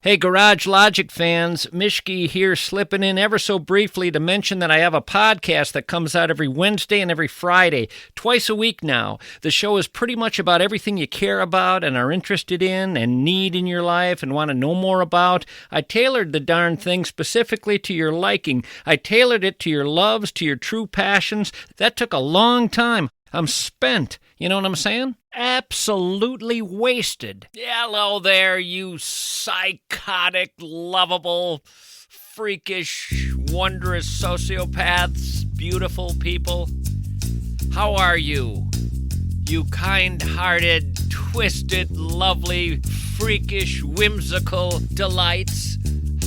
Hey, Garage Logic fans, Mischke here, slipping in ever so briefly to mention that I have a podcast that comes out every Wednesday and every Friday, twice a week now. The show is pretty much about everything you care about and are interested in and need in your life and want to know more about. I tailored the darn thing specifically to your liking. I tailored it to your loves, to your true passions. That took a long time. I'm spent. You know what I'm saying? Absolutely wasted. Hello there, you psychotic, lovable, freakish, wondrous sociopaths, beautiful people. How are you? You kind-hearted, twisted, lovely, freakish, whimsical delights.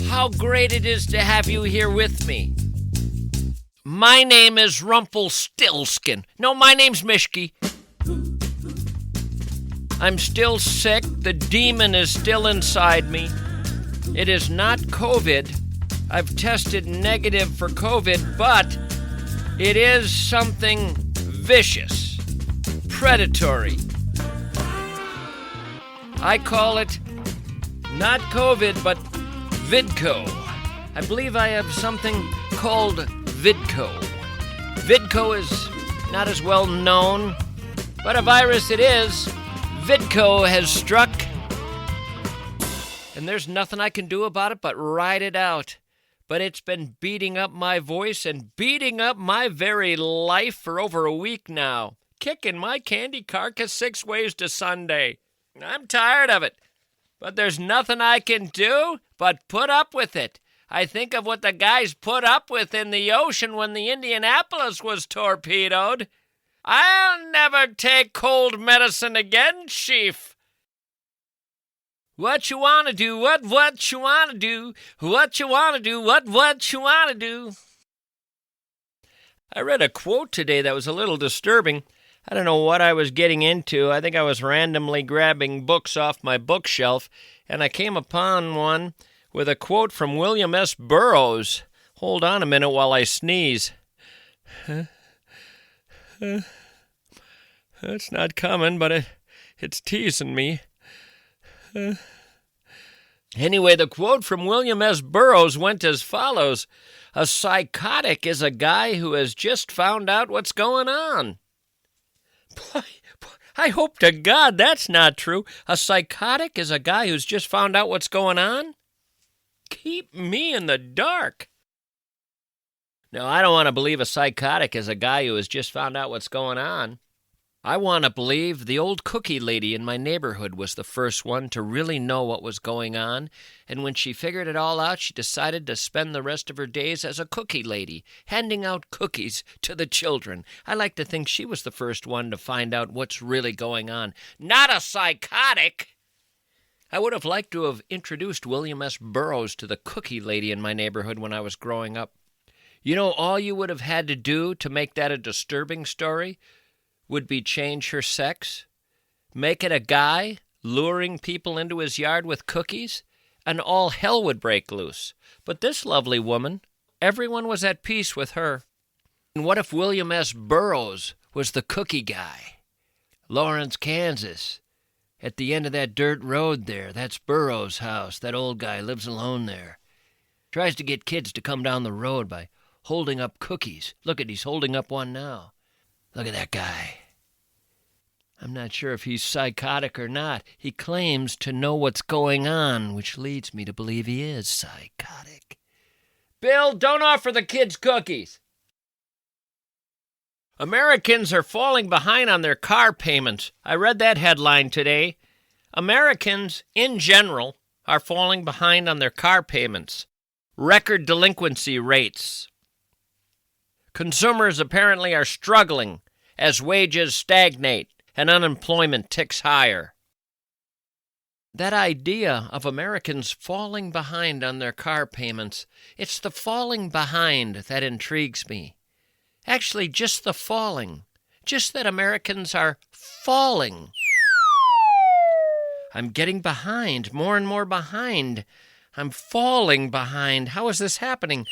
How great it is to have you here with me. My name is Rumpelstiltskin. No, my name's Mischke. I'm still sick. The demon is still inside me. It is not COVID. I've tested negative for COVID, but it is something vicious, predatory. I call it not COVID, but Vidco. I believe I have something called Vidco. Vidco is not as well known, but a virus it is. Vidco has struck, and there's nothing I can do about it but ride it out. But it's been beating up my voice and beating up my very life for over a week now, kicking my candy carcass 6 ways to Sunday. I'm tired of it, but there's nothing I can do but put up with it. I think of what the guys put up with in the ocean when the Indianapolis was torpedoed. I'll never take cold medicine again, Chief. What you want to do, what you want to do, what you want to do, what you want to do. I read a quote today that was a little disturbing. I don't know what I was getting into. I think I was randomly grabbing books off my bookshelf, and I came upon one with a quote from William S. Burroughs. Hold on a minute while I sneeze. It's not coming, but it's teasing me. Anyway, the quote from William S. Burroughs went as follows. A psychotic is a guy who has just found out what's going on. I hope to God that's not true. A psychotic is a guy who's just found out what's going on? Keep me in the dark. No, I don't want to believe a psychotic is a guy who has just found out what's going on. I want to believe the old cookie lady in my neighborhood was the first one to really know what was going on, and when she figured it all out, she decided to spend the rest of her days as a cookie lady, handing out cookies to the children. I like to think she was the first one to find out what's really going on. Not a psychotic! I would have liked to have introduced William S. Burroughs to the cookie lady in my neighborhood when I was growing up. You know, all you would have had to do to make that a disturbing story would be change her sex, make it a guy luring people into his yard with cookies, and all hell would break loose. But this lovely woman, everyone was at peace with her. And what if William S. Burroughs was the cookie guy? Lawrence, Kansas. At the end of that dirt road there, that's Burroughs' house. That old guy lives alone there. Tries to get kids to come down the road by holding up cookies. Look he's holding up one now. Look at that guy. I'm not sure if he's psychotic or not. He claims to know what's going on, which leads me to believe he is psychotic. Bill, don't offer the kids cookies. Americans are falling behind on their car payments. I read that headline today. Americans, in general, are falling behind on their car payments. Record delinquency rates. Consumers apparently are struggling as wages stagnate and unemployment ticks higher. That idea of Americans falling behind on their car payments, it's the falling behind that intrigues me. Actually, just the falling. Just that Americans are falling. I'm getting behind, more and more behind. I'm falling behind. How is this happening?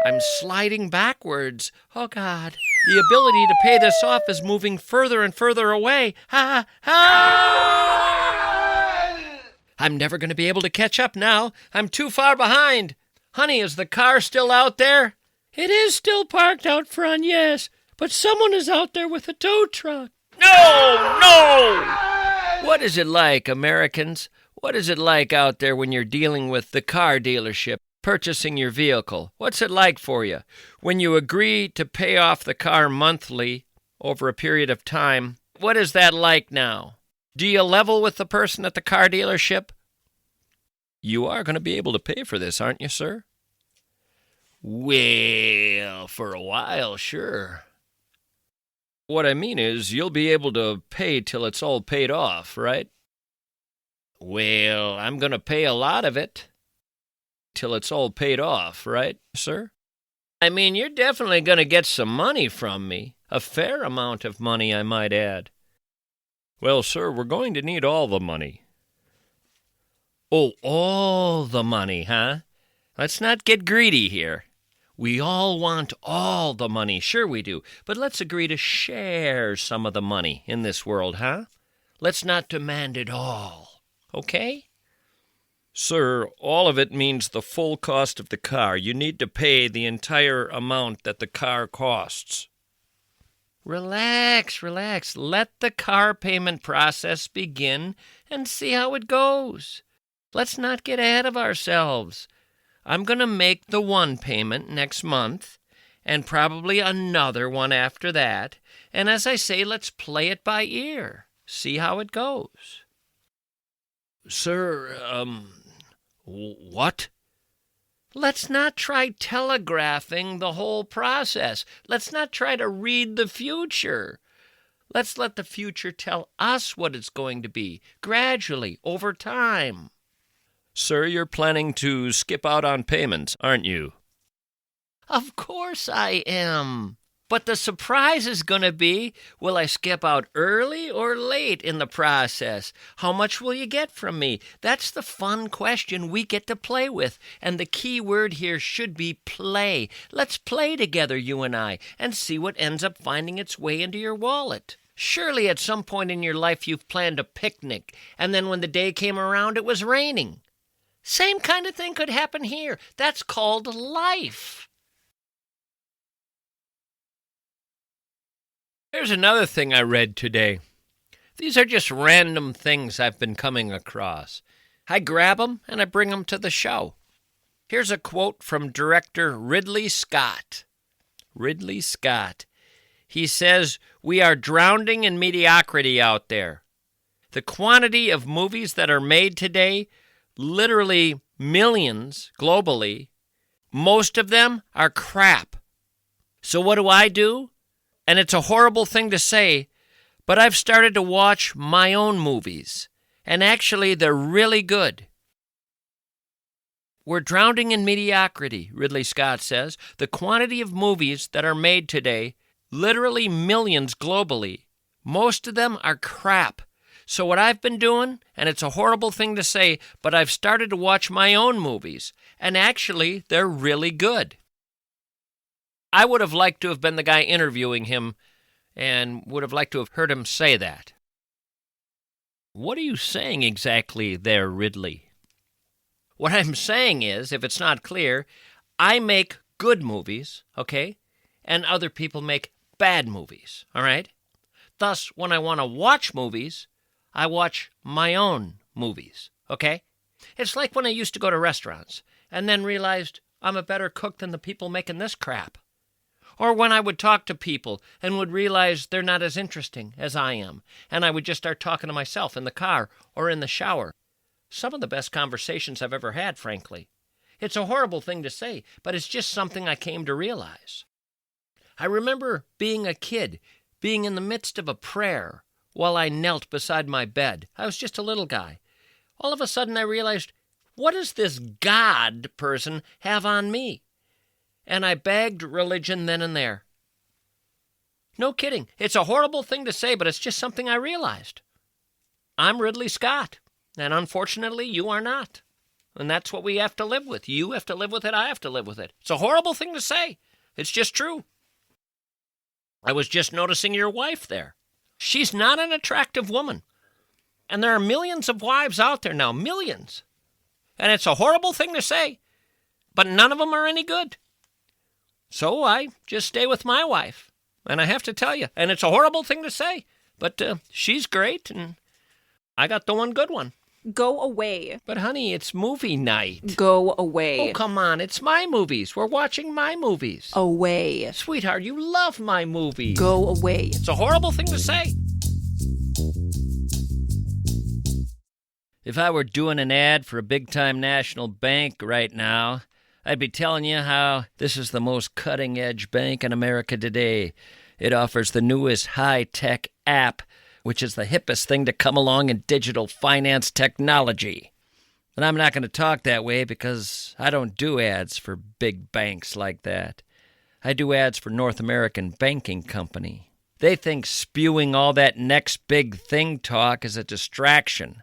I'm sliding backwards. Oh, God. The ability to pay this off is moving further and further away. I'm never going to be able to catch up now. I'm too far behind. Honey, is the car still out there? It is still parked out front, yes, but someone is out there with a tow truck. No! What is it like, Americans? What is it like out there when you're dealing with the car dealership, purchasing your vehicle? What's it like for you? When you agree to pay off the car monthly over a period of time, what is that like now? Do you level with the person at the car dealership? You are going to be able to pay for this, aren't you, sir? Well, for a while, sure. What I mean is, you'll be able to pay till it's all paid off, right? Well, I'm going to pay a lot of it till it's all paid off, right, sir? I mean, you're definitely going to get some money from me. A fair amount of money, I might add. Well, sir, we're going to need all the money. Oh, all the money, huh? Let's not get greedy here. We all want all the money, sure we do, but let's agree to share some of the money in this world, huh? Let's not demand it all, okay? Sir, all of it means the full cost of the car. You need to pay the entire amount that the car costs. Relax. Let the car payment process begin and see how it goes. Let's not get ahead of ourselves. I'm going to make the one payment next month, and probably another one after that. And as I say, let's play it by ear. See how it goes. Sir, what? Let's not try telegraphing the whole process. Let's not try to read the future. Let's let the future tell us what it's going to be, gradually, over time. Sir, you're planning to skip out on payments, aren't you? Of course I am. But the surprise is going to be, will I skip out early or late in the process? How much will you get from me? That's the fun question we get to play with. And the key word here should be play. Let's play together, you and I, and see what ends up finding its way into your wallet. Surely at some point in your life you've planned a picnic, and then when the day came around it was raining. Same kind of thing could happen here. That's called life. Here's another thing I read today. These are just random things I've been coming across. I grab them and I bring them to the show. Here's a quote from director Ridley Scott. Ridley Scott. He says, "We are drowning in mediocrity out there. The quantity of movies that are made today, literally millions globally, most of them are crap. So what do? And it's a horrible thing to say, but I've started to watch my own movies, and actually they're really good." We're drowning in mediocrity, Ridley Scott says. The quantity of movies that are made today, literally millions globally, most of them are crap. So what I've been doing, and it's a horrible thing to say, but I've started to watch my own movies, and actually they're really good. I would have liked to have been the guy interviewing him and would have liked to have heard him say that. What are you saying exactly there, Ridley? What I'm saying is, if it's not clear, I make good movies, okay, and other people make bad movies, all right? Thus, when I want to watch movies, I watch my own movies, okay? It's like when I used to go to restaurants and then realized I'm a better cook than the people making this crap. Or when I would talk to people and would realize they're not as interesting as I am, and I would just start talking to myself in the car or in the shower. Some of the best conversations I've ever had, frankly. It's a horrible thing to say, but it's just something I came to realize. I remember being a kid, being in the midst of a prayer while I knelt beside my bed. I was just a little guy. All of a sudden I realized, what does this God person have on me? And I begged religion then and there. No kidding. It's a horrible thing to say, but it's just something I realized. I'm Ridley Scott, and unfortunately you are not. And that's what we have to live with. You have to live with it, I have to live with it. It's a horrible thing to say. It's just true. I was just noticing your wife there. She's not an attractive woman. And there are millions of wives out there now, millions. And it's a horrible thing to say, but none of them are any good. So I just stay with my wife. And I have to tell you, and it's a horrible thing to say, but she's great, and I got the one good one. Go away. But honey, it's movie night. Go away. Oh, come on, it's my movies. We're watching my movies. Away. Sweetheart, you love my movies. Go away. It's a horrible thing to say. If I were doing an ad for a big-time national bank right now, I'd be telling you how this is the most cutting-edge bank in America today. It offers the newest high-tech app, which is the hippest thing to come along in digital finance technology. And I'm not going to talk that way because I don't do ads for big banks like that. I do ads for North American Banking Company. They think spewing all that next big thing talk is a distraction.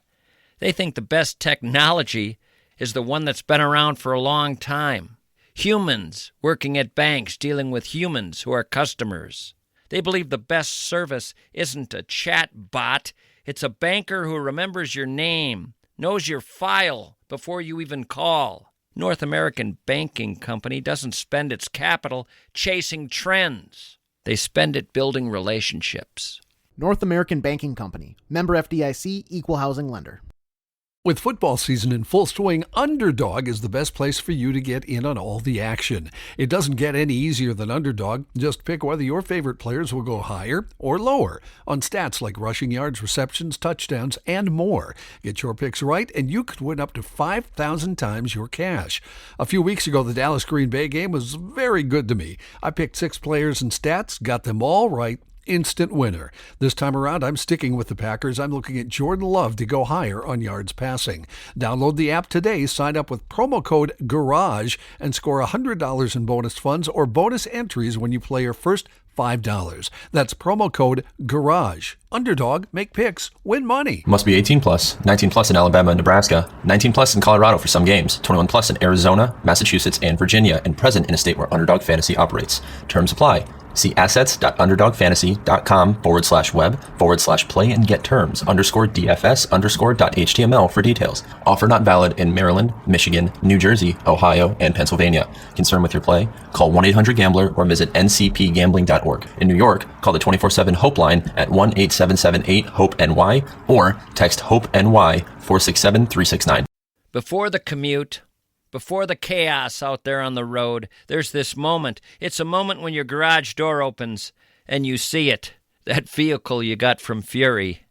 They think the best technology is the one that's been around for a long time. Humans working at banks dealing with humans who are customers. They believe the best service isn't a chat bot. It's a banker who remembers your name, knows your file before you even call. North American Banking Company doesn't spend its capital chasing trends. They spend it building relationships. North American Banking Company. Member FDIC, Equal Housing Lender. With football season in full swing, Underdog is the best place for you to get in on all the action. It doesn't get any easier than Underdog. Just pick whether your favorite players will go higher or lower on stats like rushing yards, receptions, touchdowns, and more. Get your picks right, and you could win up to 5,000 times your cash. A few weeks ago, the Dallas-Green Bay game was very good to me. I picked 6 players and stats, got them all right. Instant winner. This time around, I'm sticking with the Packers. I'm looking at Jordan Love to go higher on yards passing. Download the app today, sign up with promo code GARAGE, and score $100 in bonus funds or bonus entries when you play your first $5. That's promo code GARAGE. Underdog, make picks, win money. Must be 18 plus, 19 plus in Alabama and Nebraska, 19 plus in Colorado for some games, 21 plus in Arizona, Massachusetts, and Virginia, and present in a state where Underdog Fantasy operates. Terms apply. See assets.underdogfantasy.com/web/play and get terms _DFS_.html for details. Offer not valid in Maryland, Michigan, New Jersey, Ohio, and Pennsylvania. Concerned with your play? Call 1-800-GAMBLER or visit ncpgambling.org. In New York, call the 24/7 Hope line at 1-877-8-HOPE-NY or text HOPE-NY 467-369. Before the commute, before the chaos out there on the road, there's this moment. It's a moment when your garage door opens and you see it, that vehicle you got from Fury.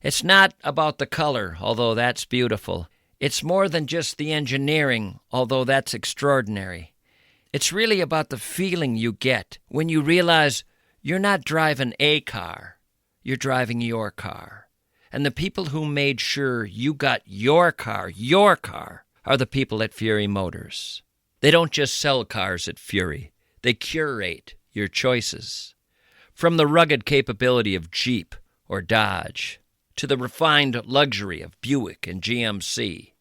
It's not about the color, although that's beautiful. It's more than just the engineering, although that's extraordinary. It's really about the feeling you get when you realize you're not driving a car, you're driving your car. And the people who made sure you got your car, are the people at Fury Motors. They don't just sell cars at Fury. They curate your choices. From the rugged capability of Jeep or Dodge, to the refined luxury of Buick and GMC,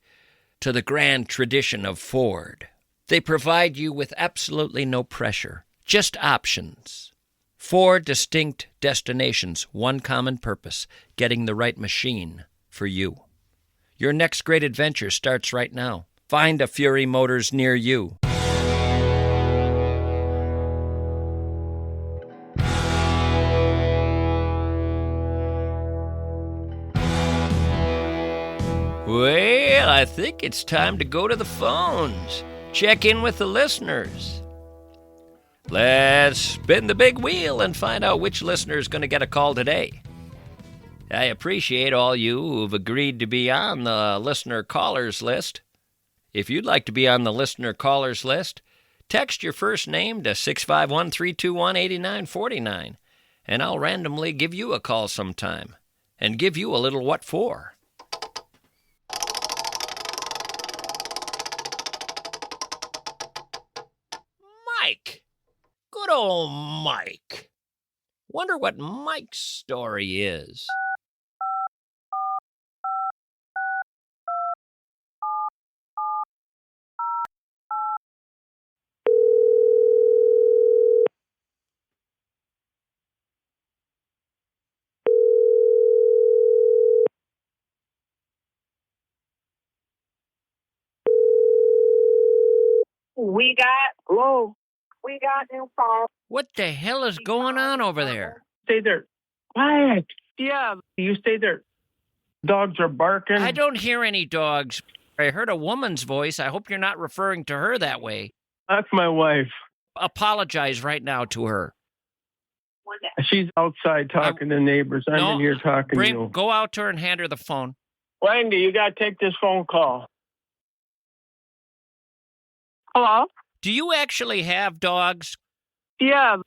to the grand tradition of Ford, they provide you with absolutely no pressure, just options. 4 distinct destinations, one common purpose, getting the right machine for you. Your next great adventure starts right now. Find a Fury Motors near you. Well, I think it's time to go to the phones. Check in with the listeners. Let's spin the big wheel and find out which listener is going to get a call today. I appreciate all you who've agreed to be on the listener callers list. If you'd like to be on the listener callers list, text your first name to 651-321-8949, and I'll randomly give you a call sometime and give you a little what for. Mike. Good old Mike. Wonder what Mike's story is. we got new phone. What the hell is going on over there? Stay there. Quiet. Yeah, you stay there. Dogs are barking. I don't hear any dogs. I heard a woman's voice. I hope you're not referring to her that way. That's my wife. Apologize right now to her. She's outside talking to neighbors. I'm in here talking to you. Go out to her and hand her the phone. Wendy, you got to take this phone call. Hello? Do you actually have dogs? Yeah.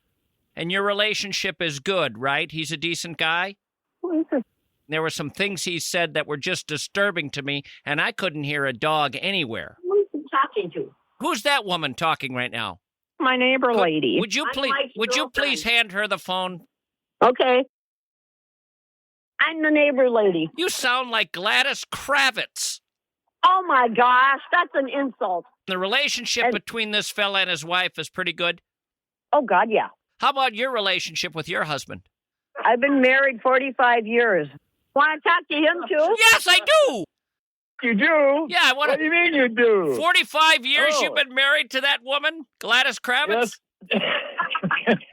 And your relationship is good, right? He's a decent guy? Who is it? There were some things he said that were just disturbing to me, and I couldn't hear a dog anywhere. Who is he talking to? Who's that woman talking right now? My neighbor lady. Would you please hand her the phone? Okay. I'm the neighbor lady. You sound like Gladys Kravitz. Oh, my gosh. That's an insult. The relationship between this fella and his wife is pretty good. Oh, God, yeah. How about your relationship with your husband? I've been married 45 years. Want to talk to him, too? Yes, I do. You do? Yeah, I want to. What do you mean you do? 45 years you've been married to that woman, Gladys Kravitz? Yes.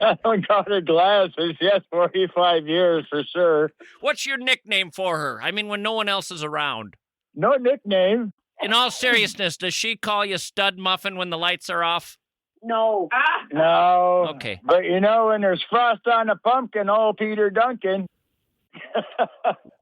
I don't call her glasses. Yes, 45 years for sure. What's your nickname for her? I mean, when no one else is around. No nickname. In all seriousness, does she call you Stud Muffin when the lights are off? No. No. Okay. But you know, when there's frost on the pumpkin, old Peter Duncan.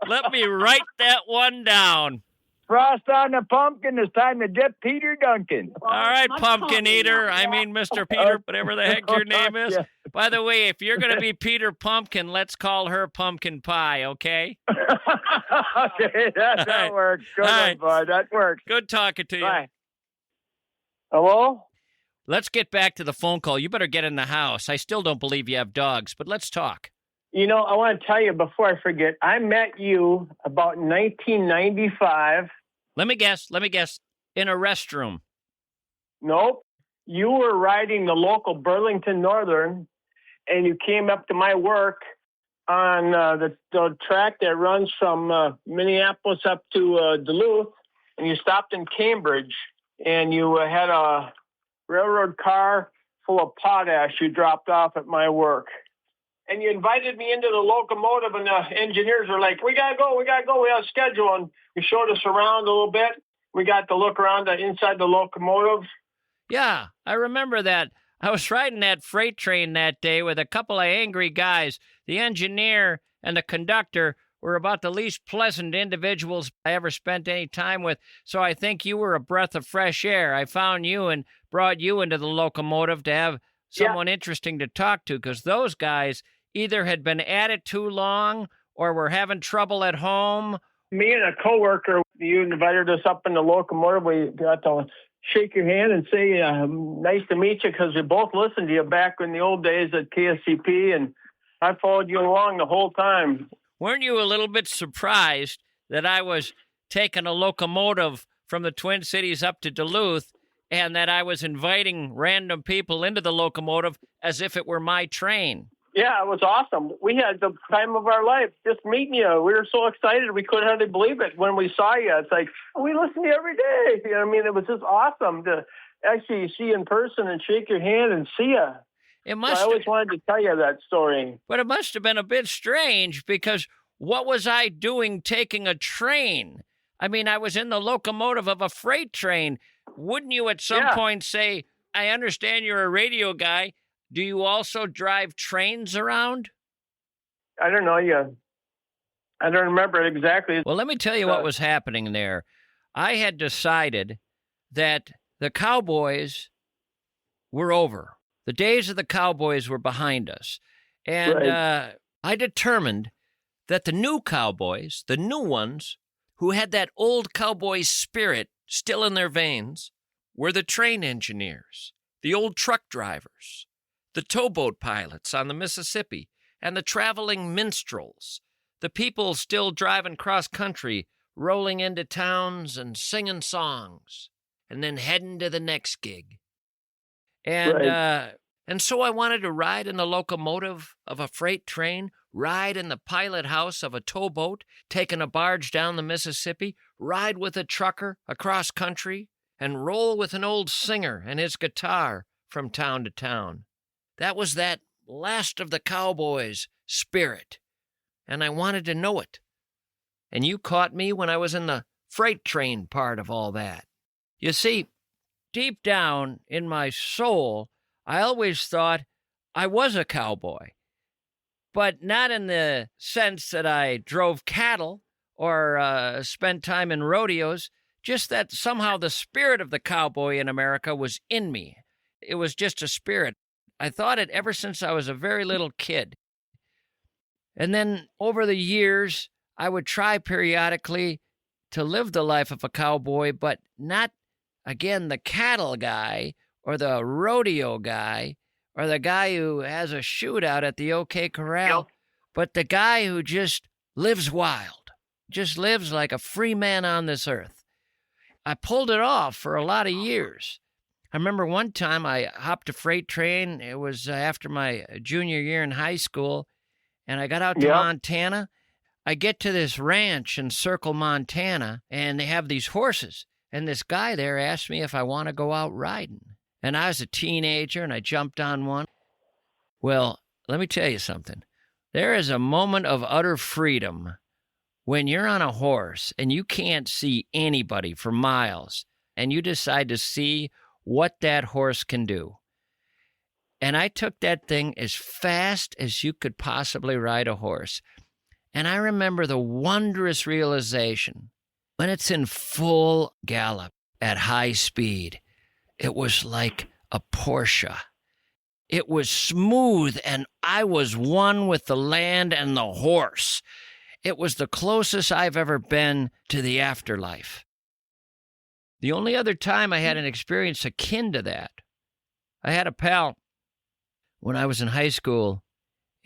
Let me write that one down. Frost on the pumpkin, it's time to dip Peter Duncan. All right, pumpkin eater. I mean, Mr. Peter, whatever the heck your name is. Yeah. By the way, if you're going to be Peter Pumpkin, let's call her Pumpkin Pie, okay? Okay, that works. Good one, bud. That works. Good talking to you. Bye. Hello? Let's get back to the phone call. You better get in the house. I still don't believe you have dogs, but let's talk. You know, I want to tell you before I forget, I met you about 1995. Let me guess. In a restroom. Nope. You were riding the local Burlington Northern, and you came up to my work on the track that runs from Minneapolis up to Duluth, and you stopped in Cambridge, and you had a railroad car full of potash you dropped off at my work. And you invited me into the locomotive, and the engineers were like, we got to go. We have a schedule. And you showed us around a little bit. We got to look around inside the locomotive. Yeah, I remember that. I was riding that freight train that day with a couple of angry guys. The engineer and the conductor were about the least pleasant individuals I ever spent any time with, so I think you were a breath of fresh air. I found you and brought you into the locomotive to have someone interesting to talk to, because those guys either had been at it too long or were having trouble at home. Me and a coworker, you invited us up in the locomotive. We got to shake your hand and say, nice to meet you, because we both listened to you back in the old days at KSCP, and I followed you along the whole time. Weren't you a little bit surprised that I was taking a locomotive from the Twin Cities up to Duluth and that I was inviting random people into the locomotive as if it were my train? Yeah, it was awesome. We had the time of our life just meeting you. We were so excited. We couldn't hardly believe it when we saw you. It's like, we listen to you every day. You know what I mean? It was just awesome to actually see you in person and shake your hand and see you. I always wanted to tell you that story. But it must have been a bit strange, because what was I doing taking a train? I mean, I was in the locomotive of a freight train. Wouldn't you at some point say, I understand you're a radio guy. Do you also drive trains around? I don't know. I don't remember it exactly. Well, let me tell you what was happening there. I had decided that the Cowboys were over. The days of the Cowboys were behind us. And I determined that the new Cowboys, the new ones, who had that old cowboy spirit still in their veins, were the train engineers, the old truck drivers, the towboat pilots on the Mississippi, and the traveling minstrels, the people still driving cross-country, rolling into towns and singing songs, and then heading to the next gig. And so I wanted to ride in the locomotive of a freight train, ride in the pilot house of a towboat, taking a barge down the Mississippi, ride with a trucker across country, and roll with an old singer and his guitar from town to town. That was that last of the cowboys spirit, and I wanted to know it. And you caught me when I was in the freight train part of all that. You see, deep down in my soul, I always thought I was a cowboy, but not in the sense that I drove cattle or spent time in rodeos, just that somehow the spirit of the cowboy in America was in me. It was just a spirit. I thought it ever since I was a very little kid. And then over the years, I would try periodically to live the life of a cowboy, but not, again, the cattle guy or the rodeo guy or the guy who has a shootout at the OK Corral, but the guy who just lives wild, just lives like a free man on this earth. I pulled it off for a lot of years. I remember one time I hopped a freight train. It was after my junior year in high school, and I got out to Montana. I get to this ranch in Circle, Montana, and they have these horses. And this guy there asked me if I want to go out riding. And I was a teenager, and I jumped on one. Well, let me tell you something. There is a moment of utter freedom when you're on a horse and you can't see anybody for miles, and you decide to see what that horse can do. And I took that thing as fast as you could possibly ride a horse. And I remember the wondrous realization when it's in full gallop at high speed. It was like a Porsche. It was smooth, and I was one with the land and the horse. It was the closest I've ever been to the afterlife. The only other time I had an experience akin to that, I had a pal when I was in high school,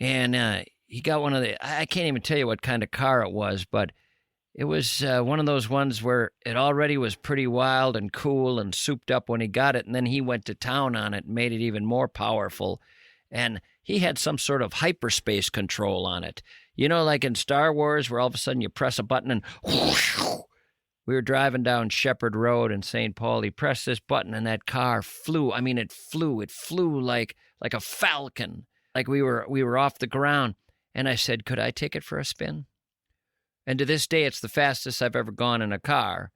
and he got one of I can't even tell you what kind of car it was, but it was one of those ones where it already was pretty wild and cool and souped up when he got it, and then he went to town on it and made it even more powerful. And he had some sort of hyperspace control on it. You know, like in Star Wars, where all of a sudden you press a button and whoosh. We were driving down Shepherd Road in St. Paul. He pressed this button and that car flew. I mean, it flew. It flew like a falcon, like we were off the ground. And I said, could I take it for a spin? And to this day, it's the fastest I've ever gone in a car.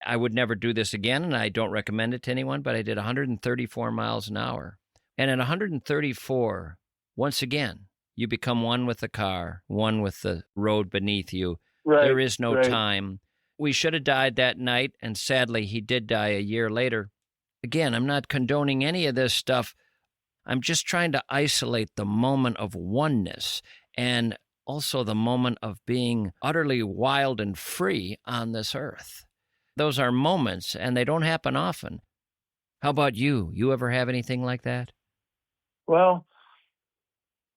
I would never do this again, and I don't recommend it to anyone, but I did 134 miles an hour. And at 134, once again, you become one with the car, one with the road beneath you. Right, there is no time. We should have died that night, and sadly, he did die a year later. Again, I'm not condoning any of this stuff. I'm just trying to isolate the moment of oneness and also the moment of being utterly wild and free on this earth. Those are moments, and they don't happen often. How about you? You ever have anything like that? Well,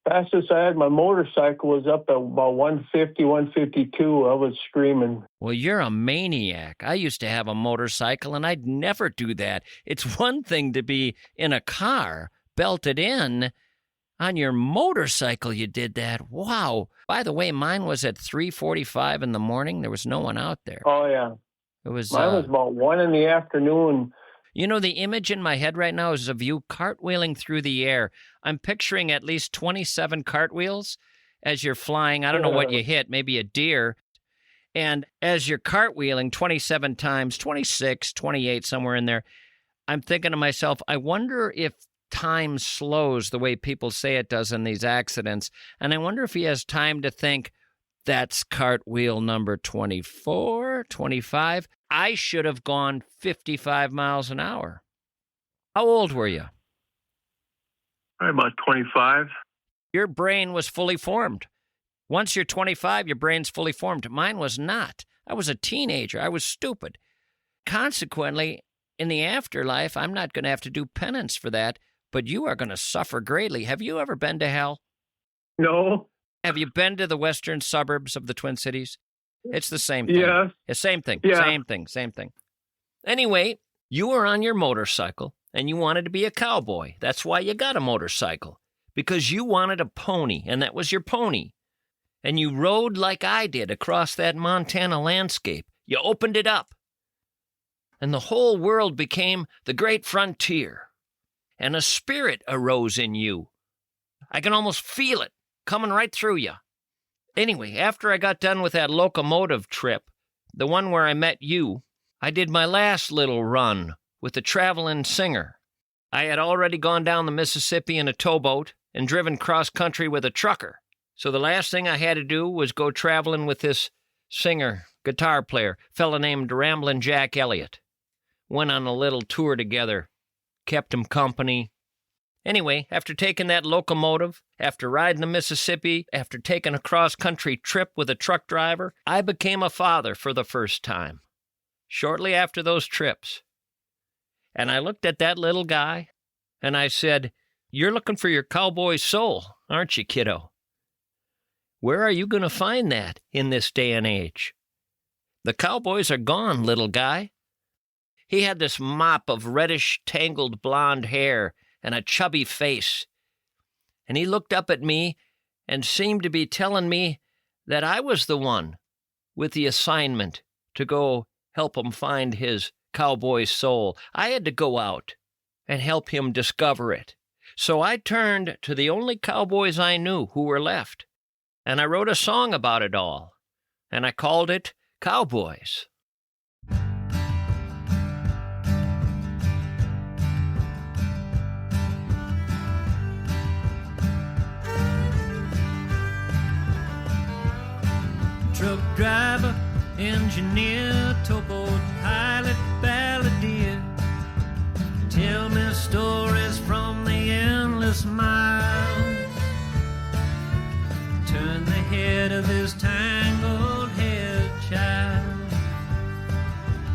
fastest I had my motorcycle was up at about 150, 152. I was screaming. Well, you're a maniac. I used to have a motorcycle, and I'd never do that. It's one thing to be in a car, belted in. On your motorcycle, you did that. Wow. By the way, mine was at 3:45 in the morning. There was no one out there. Oh, yeah. It was. Mine was about 1 in the afternoon. You know, the image in my head right now is of you cartwheeling through the air. I'm picturing at least 27 cartwheels as you're flying. I don't know what you hit, maybe a deer. And as you're cartwheeling 27 times, 26, 28, somewhere in there, I'm thinking to myself, I wonder if time slows the way people say it does in these accidents. And I wonder if he has time to think, that's cartwheel number 24, 25. I should have gone 55 miles an hour. How old were you? Probably about 25. Your brain was fully formed. Once you're 25, your brain's fully formed. Mine was not. I was a teenager. I was stupid. Consequently, in the afterlife, I'm not going to have to do penance for that, but you are going to suffer greatly. Have you ever been to hell? No. Have you been to the western suburbs of the Twin Cities? It's the same thing. Yeah. The same thing. Yeah. Same thing. Anyway, you were on your motorcycle, and you wanted to be a cowboy. That's why you got a motorcycle, because you wanted a pony, and that was your pony. And you rode like I did across that Montana landscape. You opened it up. and the whole world became the great frontier, and a spirit arose in you. I can almost feel it coming right through you. Anyway, after I got done with that locomotive trip, the one where I met you, I did my last little run with the traveling singer. I had already gone down the Mississippi in a towboat and driven cross-country with a trucker. So the last thing I had to do was go traveling with this singer, guitar player, fella named Ramblin' Jack Elliott. Went on a little tour together, kept him company. Anyway, after taking that locomotive, after riding the Mississippi, after taking a cross-country trip with a truck driver, I became a father for the first time, shortly after those trips. And I looked at that little guy, and I said, "You're looking for your cowboy soul, aren't you, kiddo? Where are you going to find that in this day and age? The cowboys are gone, little guy." He had this mop of reddish, tangled blonde hair and a chubby face. And he looked up at me and seemed to be telling me that I was the one with the assignment to go help him find his cowboy soul. I had to go out and help him discover it. So I turned to the only cowboys I knew who were left, and I wrote a song about it all, and I called it Cowboys. Truck driver, engineer, towboat pilot, balladeer. Tell me stories from the endless miles. Turn the head of this tangled haired child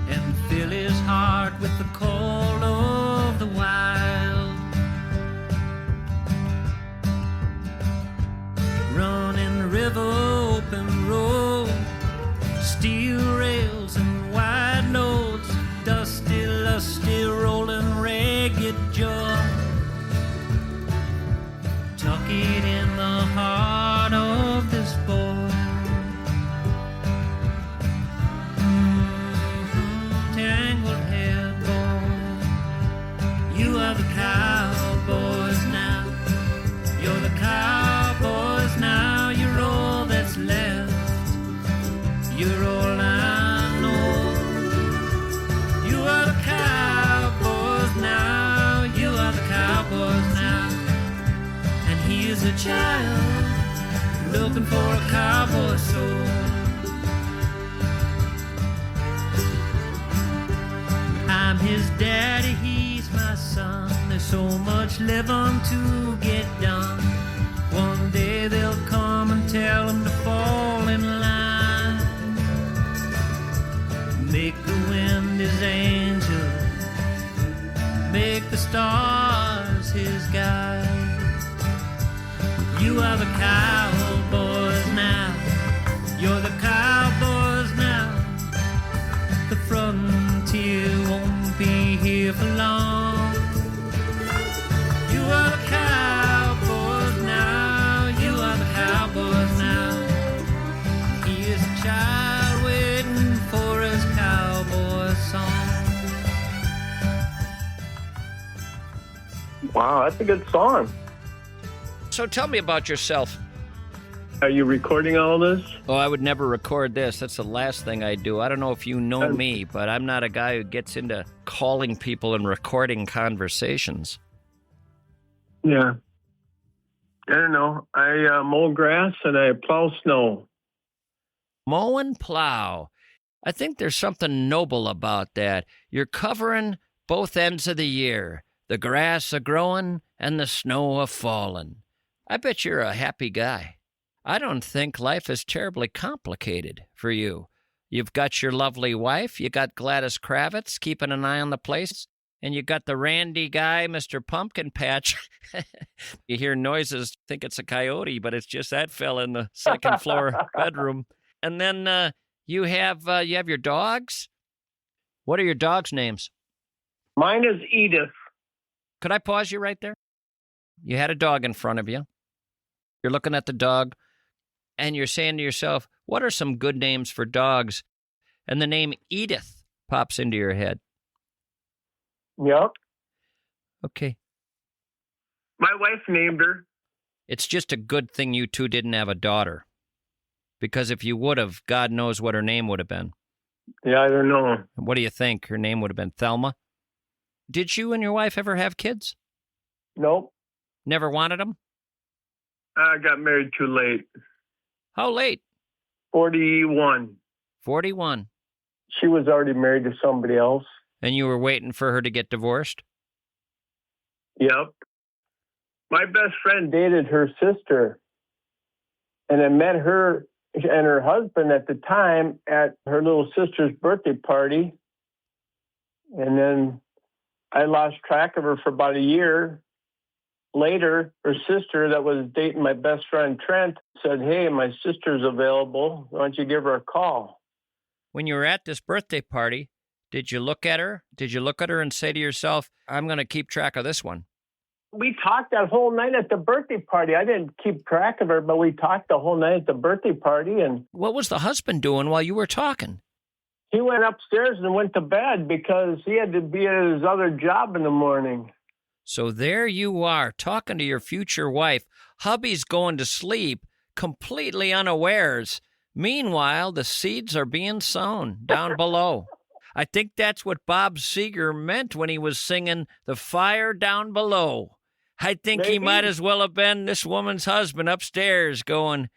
and fill his heart with the call of the wild. Running the river, open road, steel rails and wide loads, dusty, lusty, rolling, ragged jaw. Tuck it in the heart of this boy. Tangled hair boy. You are the cowboys now. You're the cowboys now. You're all that's left. You're all I know. You are the cowboys now. You are the cowboys now. And he is a child looking for a cowboy soul. I'm his daddy, he's my son. There's so much living to get done. One day they'll come and tell him to fall in line. Make the wind his angel, make the stars his guide. You are the cowboys now. You're the cowboys now. The frontier won't be here for long. You are the cowboys now. You are the cowboys now. He is a child waiting for his cowboy song. Wow, that's a good song. So tell me about yourself. Are you recording all this? Oh, I would never record this. That's the last thing I do. I don't know if you know me, but I'm not a guy who gets into calling people and recording conversations. Yeah. I don't know. I mow grass and I plow snow. Mow and plow. I think there's something noble about that. You're covering both ends of the year. The grass a-growing and the snow a-falling. I bet you're a happy guy. I don't think life is terribly complicated for you. You've got your lovely wife, you got Gladys Kravitz keeping an eye on the place, and you got the randy guy, Mr. Pumpkin Patch. You hear noises, think it's a coyote, but it's just that fella in the second floor bedroom. And then you have your dogs. What are your dogs' names? Mine is Edith. Could I pause you right there? You had a dog in front of you. You're looking at the dog, and you're saying to yourself, what are some good names for dogs? And the name Edith pops into your head. Yep. Okay. My wife named her. It's just a good thing you two didn't have a daughter. Because if you would have, God knows what her name would have been. Yeah, I don't know. What do you think? Her name would have been Thelma? Did you and your wife ever have kids? Nope. Never wanted them? I got married too late. How late? 41. 41. She was already married to somebody else. And you were waiting for her to get divorced? Yep. My best friend dated her sister. And I met her and her husband at the time at her little sister's birthday party. And then I lost track of her for about a year. Later, her sister that was dating my best friend Trent said, "Hey, my sister's available. Why don't you give her a call?" When you were at this birthday party, did you look at her? Did you look at her and say to yourself, I'm going to keep track of this one? We talked that whole night at the birthday party. I didn't keep track of her, but we talked the whole night at the birthday party. And What was the husband doing while you were talking? he went upstairs and went to bed because he had to be at his other job in the morning. So there you are, talking to your future wife. Hubby's going to sleep, completely unawares. Meanwhile, the seeds are being sown down below. I think that's what Bob Seger meant when he was singing The Fire Down Below. I think he Maybe. might as well have been this woman's husband upstairs going,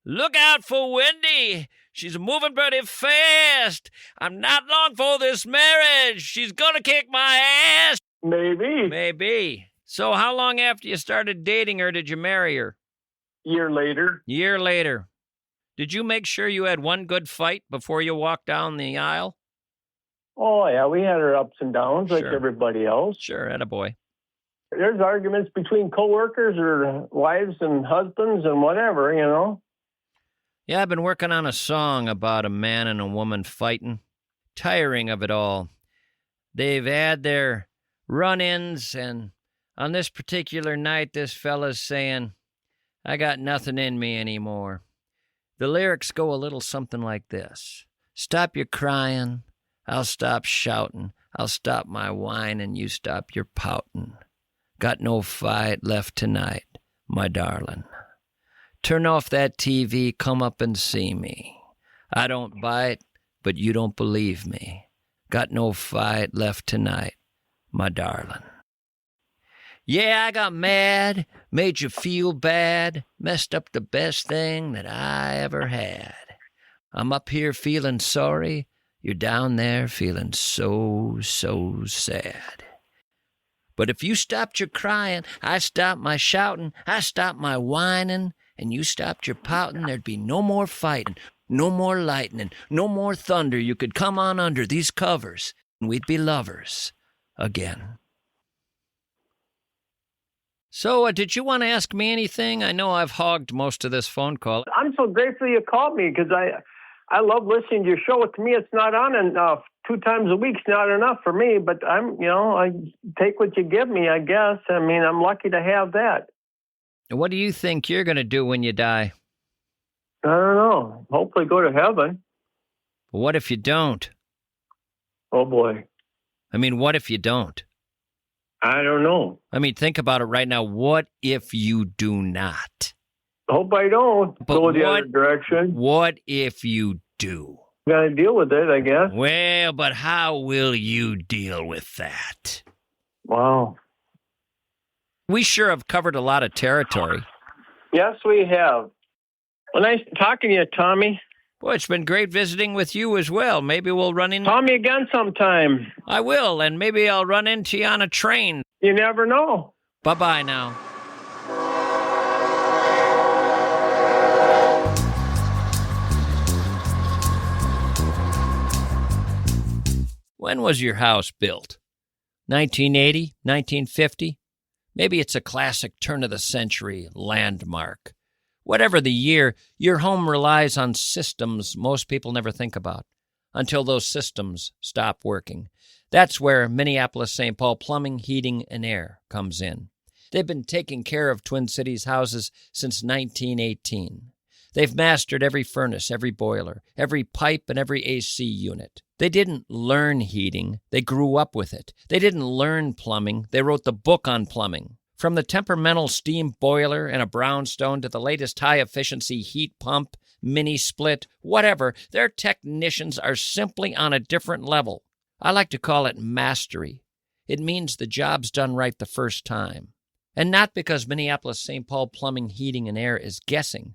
Look out for Wendy. She's moving pretty fast. I'm not long for this marriage. She's going to kick my ass. Maybe. Maybe. So how long after you started dating her did you marry her? Year later. Year later. Did you make sure you had one good fight before you walked down the aisle? Oh, yeah, we had our ups and downs like Sure. everybody else. Sure, attaboy. There's arguments between coworkers or wives and husbands and whatever, you know. Yeah, I've been working on a song about a man and a woman fighting. Tiring of it all. They've had their run-ins, and on this particular night, this fella's saying, I got nothing in me anymore. The lyrics go a little something like this. Stop your crying, I'll stop shouting, I'll stop my whining, you stop your pouting. Got no fight left tonight, my darling. Turn off that TV, come up and see me. I don't bite, but you don't believe me. Got no fight left tonight, my darling. Yeah, I got mad, made you feel bad, messed up the best thing that I ever had. I'm up here feeling sorry, you're down there feeling so sad. But if you stopped your crying, I stopped my shouting, I stopped my whining, and you stopped your pouting, there'd be no more fighting, no more lightning, no more thunder. You could come on under these covers, and we'd be lovers again. So, did you want to ask me anything? I know I've hogged most of this phone call. I'm so grateful you called me because I love listening to your show. To me, it's not on enough. 2 times a week's not enough for me, but I take what you give me, I guess. I mean, I'm lucky to have that. What do you think you're going to do when you die? I don't know. Hopefully go to heaven. What if you don't? Oh, boy. I mean, what if you don't? I don't know. I mean, think about it right now. What if you do not? Hope I don't But go the what- other direction. What if you do? Got to deal with it, I guess. Well, but how will you deal with that? Wow. We sure have covered a lot of territory. Yes, we have. Well, nice talking to you, Tommy. Boy, it's been great visiting with you as well. Maybe we'll run in. Call me again sometime. I will, and maybe I'll run into you on a train. You never know. Bye-bye now. When was your house built? 1980? 1950? Maybe it's a classic turn-of-the-century landmark. Whatever the year, your home relies on systems most people never think about until those systems stop working. That's where Minneapolis-St. Paul Plumbing, Heating, and Air comes in. They've been taking care of Twin Cities houses since 1918. They've mastered every furnace, every boiler, every pipe, and every AC unit. They didn't learn heating, they grew up with it. They didn't learn plumbing, they wrote the book on plumbing. From the temperamental steam boiler in a brownstone to the latest high-efficiency heat pump, mini-split, whatever, their technicians are simply on a different level. I like to call it mastery. It means the job's done right the first time. And not because Minneapolis-St. Paul Plumbing, Heating, and Air is guessing,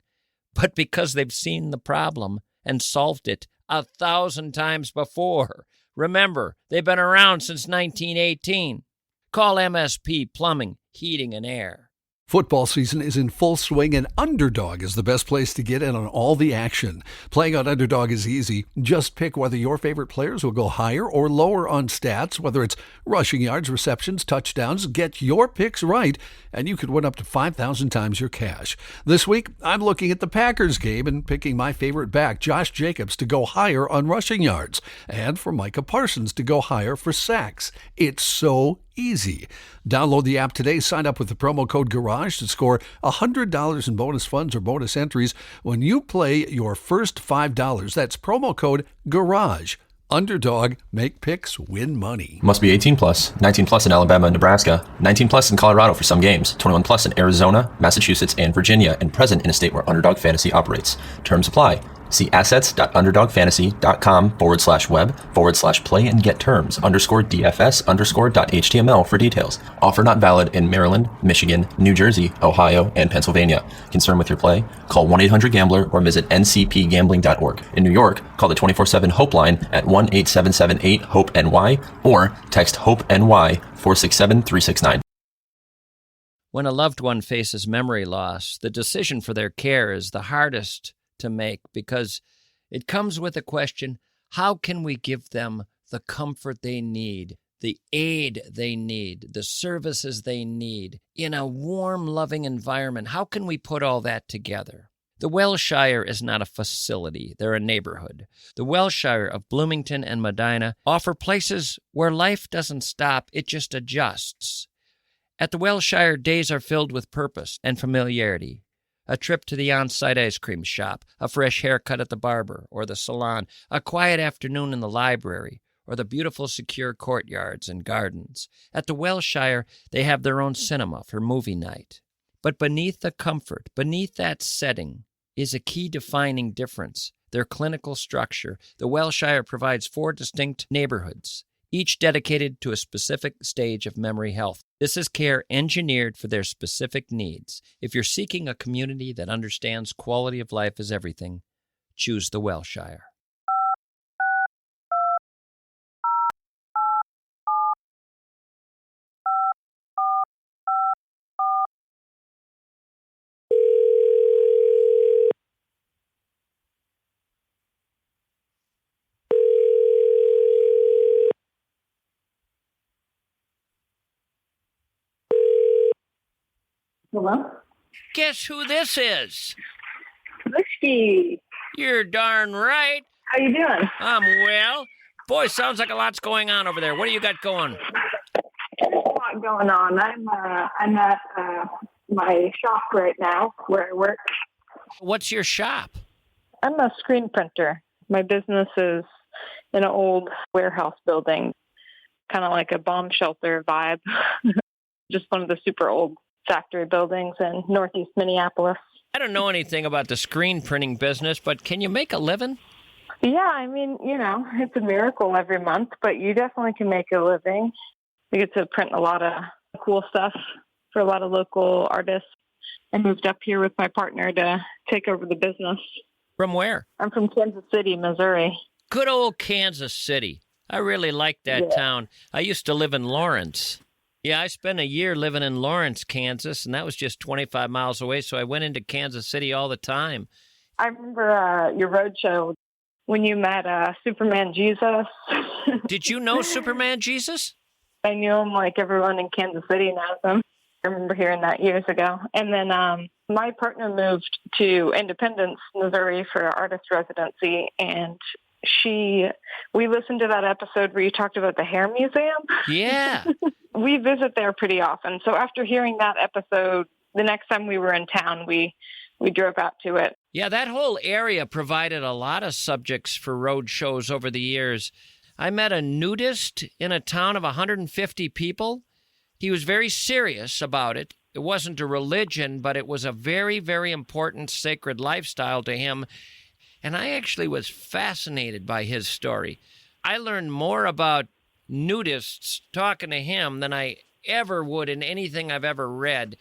but because they've seen the problem and solved it 1,000 times before. Remember, they've been around since 1918. Call MSP Plumbing, Heating, and Air. Football season is in full swing, and Underdog is the best place to get in on all the action. Playing on Underdog is easy. Just pick whether your favorite players will go higher or lower on stats, whether it's rushing yards, receptions, touchdowns. Get your picks right, and you could win up to 5,000 times your cash. This week, I'm looking at the Packers game and picking my favorite back, Josh Jacobs, to go higher on rushing yards, and for Micah Parsons to go higher for sacks. It's so easy. Download the app today. Sign up with the promo code GARAGE to score $100 in bonus funds or bonus entries when you play your first $5. That's promo code GARAGE. Underdog, make picks, win money. Must be 18 plus, 19 plus in Alabama and Nebraska, 19 plus in Colorado for some games, 21 plus in Arizona, Massachusetts, and Virginia, and present in a state where Underdog Fantasy operates. Terms apply. See assets.underdogfantasy.com/web/play and get terms _DFS_.html for details. Offer not valid in Maryland, Michigan, New Jersey, Ohio, and Pennsylvania. Concerned with your play? Call 1-800-GAMBLER or visit ncpgambling.org. In New York, call the 24/7 Hope line at 1-8778-HOPE-NY or text HOPE-NY 467-369. When a loved one faces memory loss, the decision for their care is the hardest to make because it comes with a question: how can we give them the comfort they need, the aid they need, the services they need in a warm, loving environment? How can we put all that together? The Welshire is not a facility, they're a neighborhood. The Welshire of Bloomington and Medina offer places where life doesn't stop, it just adjusts. At the Welshire, days are filled with purpose and familiarity. A trip to the on-site ice cream shop, a fresh haircut at the barber or the salon, a quiet afternoon in the library, or the beautiful secure courtyards and gardens. At the Welshire, they have their own cinema for movie night. But beneath the comfort, beneath that setting, is a key defining difference: their clinical structure. The Welshire provides 4 distinct neighborhoods, each dedicated to a specific stage of memory health. This is care engineered for their specific needs. If you're seeking a community that understands quality of life is everything, choose the Welshire. Hello? Guess who this is? Mischke. You're darn right. How you doing? I'm well. Boy, sounds like a lot's going on over there. What do you got going? There's a lot going on. I'm at my shop right now where I work. What's your shop? I'm a screen printer. My business is in an old warehouse building, kind of like a bomb shelter vibe. Just one of the super old factory buildings in northeast Minneapolis. I don't know anything about the screen printing business, but can you make a living? Yeah, I mean, it's a miracle every month, but you definitely can make a living. We get to print a lot of cool stuff for a lot of local artists. I moved up here with my partner to take over the business. From where? I'm from Kansas City, Missouri. Good old Kansas City. I really like that town. I used to live in Lawrence. Yeah, I spent a year living in Lawrence, Kansas, and that was just 25 miles away, so I went into Kansas City all the time. I remember your road show when you met Superman Jesus. Did you know Superman Jesus? I knew him like everyone in Kansas City knows him. I remember hearing that years ago. And then my partner moved to Independence, Missouri for artist residency, and we listened to that episode where you talked about the hair museum. Yeah. We visit there pretty often. So after hearing that episode, the next time we were in town, we drove out to it. Yeah, that whole area provided a lot of subjects for road shows over the years. I met a nudist in a town of 150 people. He was very serious about it. It wasn't a religion, but it was a very, very important sacred lifestyle to him. And I actually was fascinated by his story. I learned more about nudists talking to him than I ever would in anything I've ever read.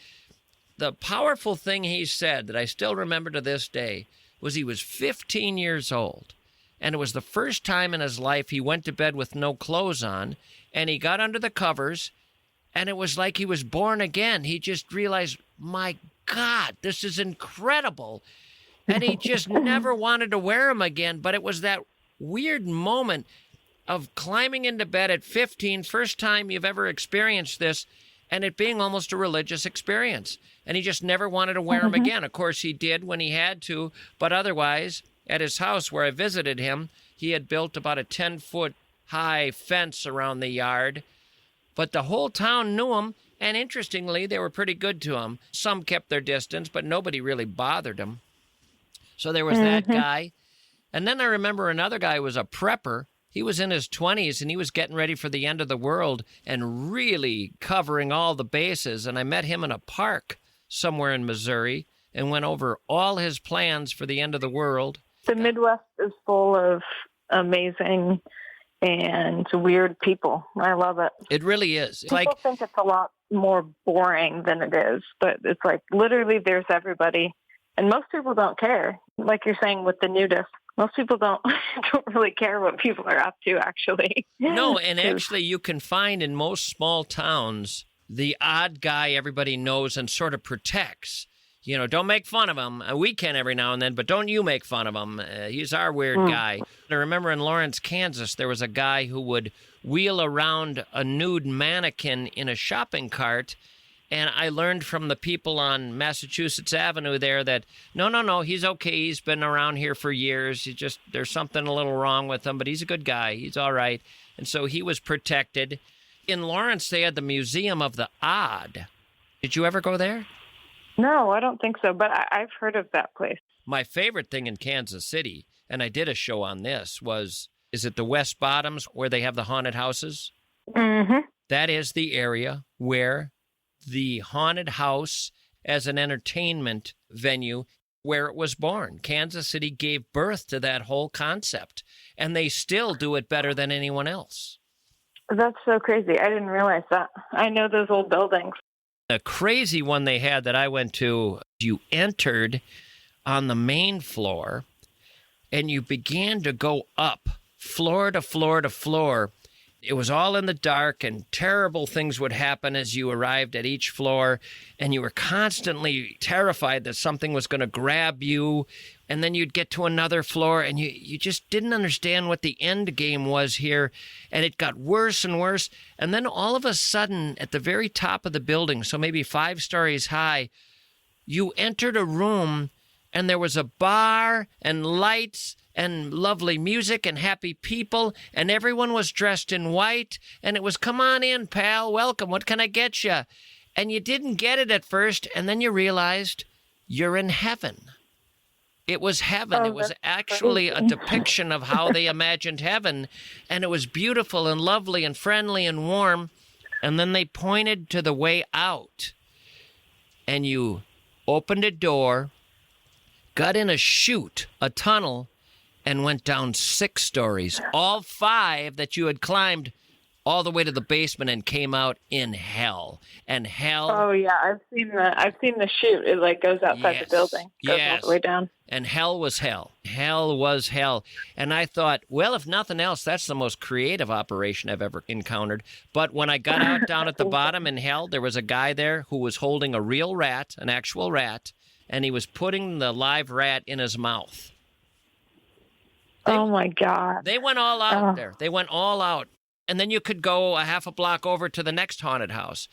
The powerful thing he said that I still remember to this day was he was 15 years old, and it was the first time in his life he went to bed with no clothes on, and he got under the covers, and it was like he was born again. He just realized, my God, this is incredible. And he just never wanted to wear them again, but it was that weird moment of climbing into bed at 15, first time you've ever experienced this, and it being almost a religious experience. And he just never wanted to wear them again. Of course, he did when he had to, but otherwise, at his house where I visited him, he had built about a 10-foot high fence around the yard. But the whole town knew him, and interestingly, they were pretty good to him. Some kept their distance, but nobody really bothered him. So there was that guy. And then I remember another guy who was a prepper. He was in his 20s, and he was getting ready for the end of the world and really covering all the bases. And I met him in a park somewhere in Missouri and went over all his plans for the end of the world. The Midwest is full of amazing and weird people. I love it. It really is. People think it's a lot more boring than it is, but it's like literally there's everybody. And most people don't care. Like you're saying with the nudist, most people don't really care what people are up to, actually. No, and actually you can find in most small towns the odd guy everybody knows and sort of protects. You know, don't make fun of him. We can every now and then, but don't you make fun of him. He's our weird guy. I remember in Lawrence, Kansas, there was a guy who would wheel around a nude mannequin in a shopping cart. And I learned from the people on Massachusetts Avenue there that, no, he's okay. He's been around here for years. There's something a little wrong with him, but he's a good guy. He's all right. And so he was protected. In Lawrence, they had the Museum of the Odd. Did you ever go there? No, I don't think so, but I've heard of that place. My favorite thing in Kansas City, and I did a show on this, is it the West Bottoms where they have the haunted houses? Mm-hmm. That is the area where the haunted house as an entertainment venue where it was born. Kansas City gave birth to that whole concept, and they still do it better than anyone else. That's so crazy. I didn't realize that. I know those old buildings. The crazy one they had that I went to, you entered on the main floor, and you began to go up floor to floor to floor. It was all in the dark, and terrible things would happen as you arrived at each floor, and you were constantly terrified that something was going to grab you, and then you'd get to another floor, and you just didn't understand what the end game was here, and it got worse and worse, and then all of a sudden, at the very top of the building, so maybe 5 stories high, you entered a room, and there was a bar and lights and lovely music and happy people, and everyone was dressed in white, and it was, come on in, pal, welcome, what can I get you? And you didn't get it at first, and then you realized you're in heaven. It was heaven. It was actually a depiction of how they imagined heaven, and it was beautiful and lovely and friendly and warm, and then they pointed to the way out, and you opened a door, got in a chute, a tunnel, and went down 6 stories, all 5 that you had climbed all the way to the basement and came out in hell. And hell... Oh, yeah, I've seen the chute. It, like, goes outside the building. Goes all the way down. And hell was hell. Hell was hell. And I thought, well, if nothing else, that's the most creative operation I've ever encountered. But when I got out down at the bottom in hell, there was a guy there who was holding a real rat, an actual rat, and he was putting the live rat in his mouth. Oh, my God. They went all out there. They went all out. And then you could go a half a block over to the next haunted house.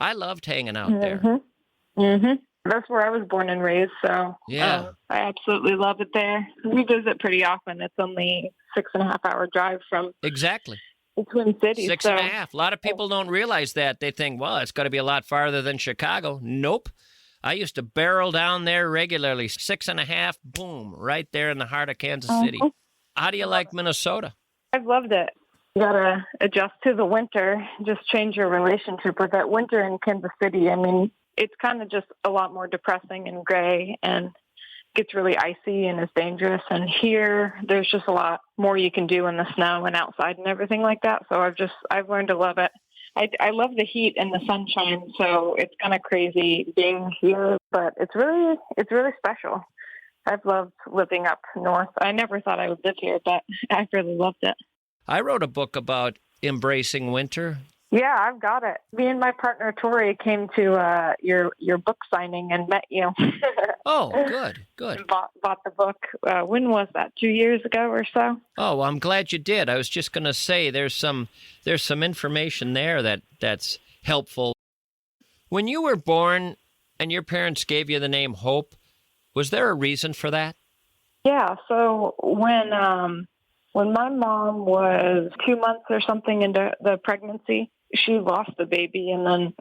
I loved hanging out there. Mm-hmm. That's where I was born and raised, so yeah. I absolutely love it there. We visit pretty often. It's only 6.5-hour drive from exactly the Twin Cities. 6.5. A lot of people don't realize that. They think, well, it's got to be a lot farther than Chicago. Nope. I used to barrel down there regularly, 6.5, boom, right there in the heart of Kansas City. How do you like Minnesota? I've loved it. You gotta adjust to the winter, just change your relationship with that winter in Kansas City. I mean, it's kind of just a lot more depressing and gray and gets really icy and is dangerous. And here, there's just a lot more you can do in the snow and outside and everything like that. So I've learned to love it. I love the heat and the sunshine, so it's kind of crazy being here, but it's really special. I've loved living up north. I never thought I would live here, but I've really loved it. I wrote a book about embracing winter. Yeah, I've got it. Me and my partner Tori came to your book signing and met you. Oh, good. Bought the book. When was that? 2 years ago or so? Oh, well, I'm glad you did. I was just going to say there's some information there that's helpful. When you were born and your parents gave you the name Hope, was there a reason for that? Yeah. So when my mom was 2 months or something into the pregnancy, she lost the baby and then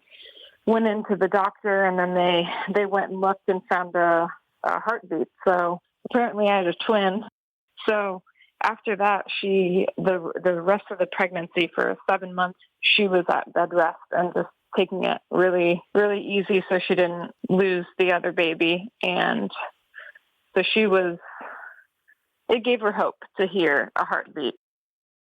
went into the doctor, and then they went and looked and found a heartbeat. So apparently I had a twin. So after that, the rest of the pregnancy for 7 months, she was at bed rest and just taking it really, really easy so she didn't lose the other baby. And so it gave her hope to hear a heartbeat.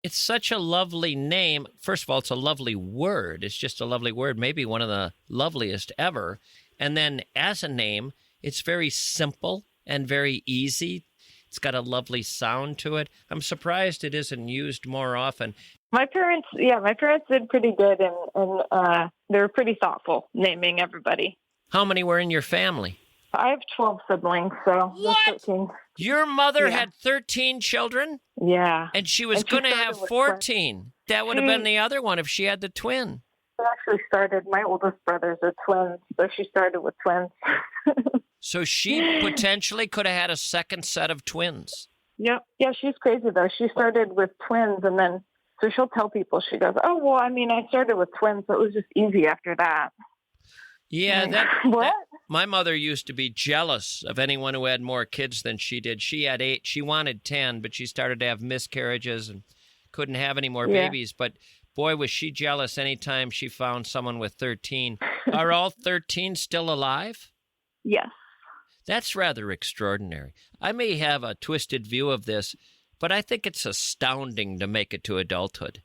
It's such a lovely name. First of all, it's a lovely word. It's just a lovely word, maybe one of the loveliest ever. And then as a name, it's very simple and very easy. It's got a lovely sound to it. I'm surprised it isn't used more often. My parents did pretty good, and they were pretty thoughtful naming everybody. How many were in your family? I have 12 siblings, so What? 13. Your mother had 13 children? Yeah. And she was going to have 14. That would have been the other one if she had the twin. She actually started, my oldest brothers are twins, so she started with twins. So she potentially could have had a second set of twins. Yep. Yeah, she's crazy, though. She started with twins, and then, so she'll tell people, she goes, oh, well, I mean, I started with twins, so it was just easy after that. Yeah, What? My mother used to be jealous of anyone who had more kids than she did. She had 8. She wanted 10, but she started to have miscarriages and couldn't have any more babies. But boy, was she jealous anytime she found someone with 13. Are all 13 still alive? Yes. That's rather extraordinary. I may have a twisted view of this, but I think it's astounding to make it to adulthood.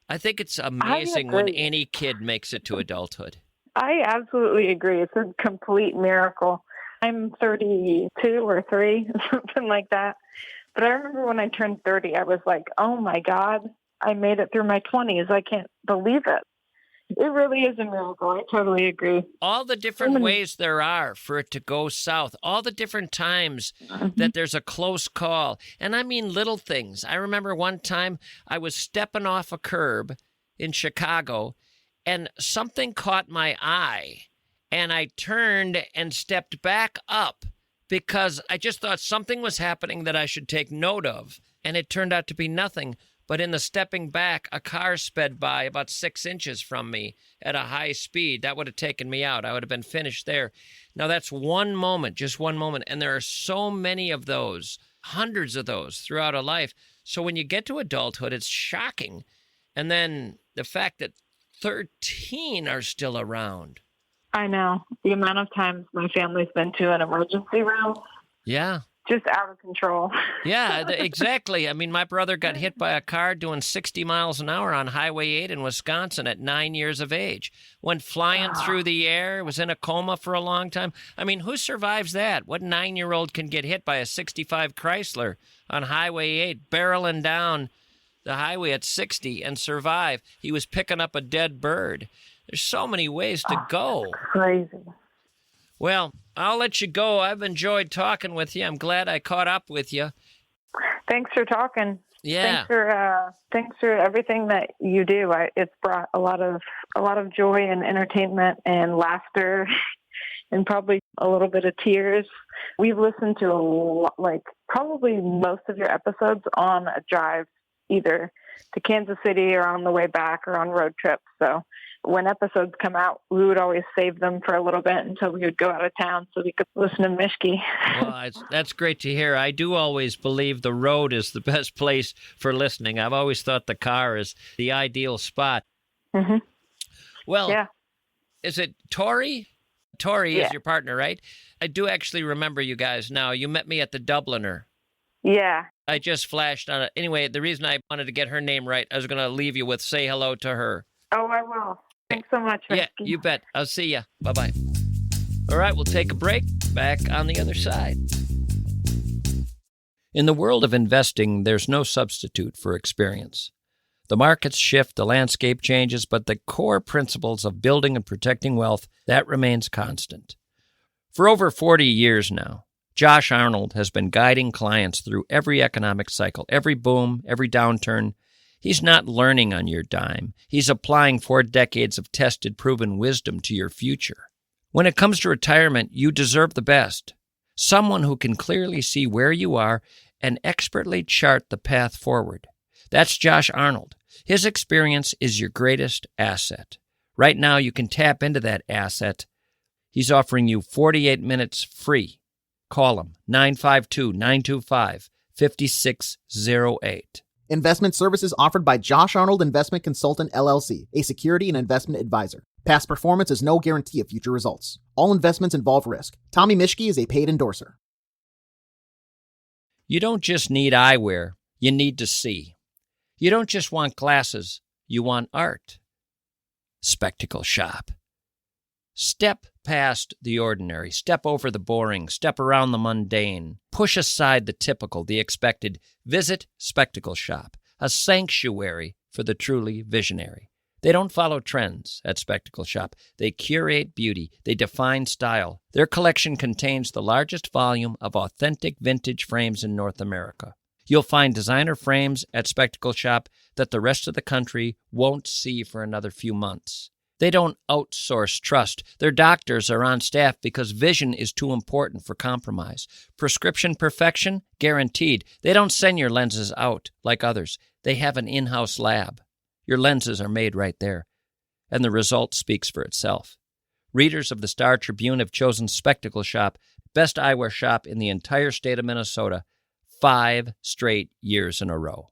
I think it's amazing when any kid makes it to adulthood. I absolutely agree. It's a complete miracle. I'm 32 or 3, something like that. But I remember when I turned 30, I was like, oh my God, I made it through my 20s. I can't believe it. It really is a miracle. I totally agree. All the different ways there are for it to go south, all the different times that there's a close call. And I mean little things. I remember one time I was stepping off a curb in Chicago, and something caught my eye, and I turned and stepped back up because I just thought something was happening that I should take note of, and it turned out to be nothing. But in the stepping back, a car sped by about 6 inches from me at a high speed. That would have taken me out. I would have been finished there. Now, that's one moment, just one moment, and there are so many of those, hundreds of those throughout a life. So when you get to adulthood, it's shocking. And then the fact that 13 are still around. I know. The amount of times my family's been to an emergency room. Yeah. Just out of control. Yeah, exactly. I mean, my brother got hit by a car doing 60 miles an hour on Highway 8 in Wisconsin at 9 years of age. Went flying through the air, was in a coma for a long time. I mean, who survives that? What 9-year-old can get hit by a 65 Chrysler on Highway 8, barreling down the highway at 60 and survive? He was picking up a dead bird. There's so many ways to go. Crazy. Well, I'll let you go. I've enjoyed talking with you. I'm glad I caught up with you. Thanks for talking. Yeah. Thanks for everything that you do. It's brought a lot of joy and entertainment and laughter and probably a little bit of tears. We've listened to probably most of your episodes on a drive, either to Kansas City or on the way back or on road trips. So when episodes come out, we would always save them for a little bit until we would go out of town so we could listen to Mischke. Well, that's great to hear. I do always believe the road is the best place for listening. I've always thought the car is the ideal spot. Mm-hmm. Well, Yeah. Is it Tori? Tori Yeah. is your partner, right? I do actually remember you guys now. You met me at the Dubliner. Yeah. I just flashed on it. Anyway, the reason I wanted to get her name right, I was going to leave you with say hello to her. Oh, I will. Thanks so much, Mischke. Yeah, you bet. I'll see ya. Bye-bye. All right, we'll take a break. Back on the other side. In the world of investing, there's no substitute for experience. The markets shift, the landscape changes, but the core principles of building and protecting wealth, that remains constant. For over 40 years now, Josh Arnold has been guiding clients through every economic cycle, every boom, every downturn. He's not learning on your dime. He's applying 4 decades of tested, proven wisdom to your future. When it comes to retirement, you deserve the best. Someone who can clearly see where you are and expertly chart the path forward. That's Josh Arnold. His experience is your greatest asset. Right now, you can tap into that asset. He's offering you 48 minutes free. Call him, 952-925-5608. Investment services offered by Josh Arnold Investment Consultant, LLC, a security and investment advisor. Past performance is no guarantee of future results. All investments involve risk. Tommy Mischke is a paid endorser. You don't just need eyewear, you need to see. You don't just want glasses, you want art. Spectacle Shop. Step past the ordinary, step over the boring, step around the mundane, push aside the typical, the expected. Visit Spectacle Shop, a sanctuary for the truly visionary. They don't follow trends at Spectacle Shop. They curate beauty. They define style. Their collection contains the largest volume of authentic vintage frames in North America. You'll find designer frames at Spectacle Shop that the rest of the country won't see for another few months. They don't outsource trust. Their doctors are on staff because vision is too important for compromise. Prescription perfection? Guaranteed. They don't send your lenses out like others. They have an in-house lab. Your lenses are made right there, and the result speaks for itself. Readers of the Star Tribune have chosen Spectacle Shop, best eyewear shop in the entire state of Minnesota, 5 straight years in a row.